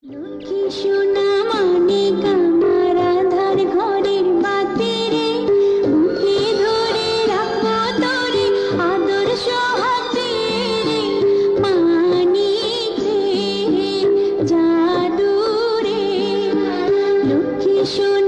লক্ষ্মী সোনা মানিক আমার আঁধার ঘরের বাতি রে, মুঠে ধরে রাখবো তোরে আদর সোহাগে রে। মানিক রে, জাদু রে, লক্ষ্মী সোনা